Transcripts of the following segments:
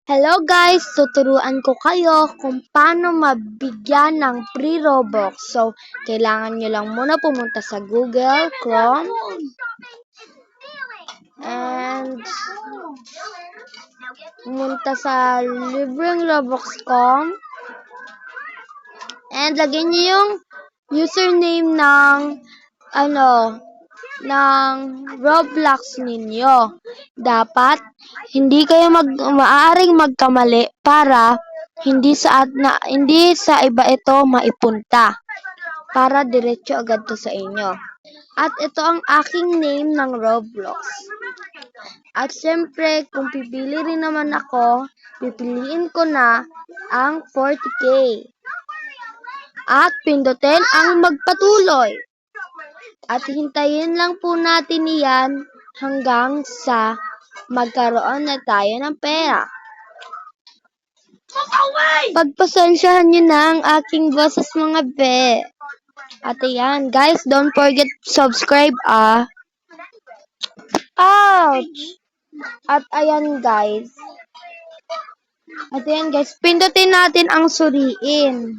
Hello guys! Tuturuan ko kayo kung paano mabigyan ng free Robux. So, kailangan nyo lang muna pumunta sa Google Chrome and pumunta sa librengrobux.com and lagyan nyo yung username ng ng Roblox ninyo. Dapat hindi kayo maaaring magkamali para hindi sa iba ito maipunta. Para diretso agad to sa inyo. At ito ang aking name ng Roblox. At syempre, kung pipili rin naman ako, pipiliin ko na ang 40k. At pindutin ang magpatuloy. At hintayin lang po natin iyan hanggang sa magkaroon na tayo ng pera. Pagpasensyahan nyo na ang aking boses mga be. At ayan, guys, don't forget to subscribe Ouch! At ayan guys, pindutin natin ang suriin.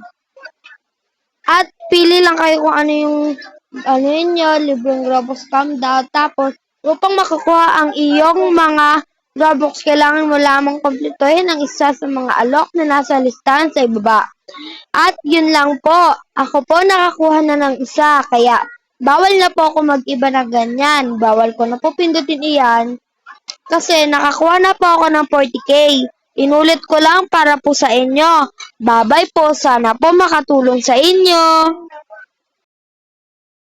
At pili lang kayo kung ano yung ninyo, libreng Robux scam daw. Tapos, upang makukuha ang iyong mga Robux, kailangan mo lamang kumpletuhin ang isa sa mga alok na nasa listahan sa ibaba. At yun lang po. Ako po nakakuha na ng isa, kaya bawal na po ako mag-iba na ganyan. Bawal ko na po pindutin iyan kasi nakakuha na po ako ng 40k. Inulit ko lang para po sa inyo. Bye-bye po. Sana po makatulong sa inyo.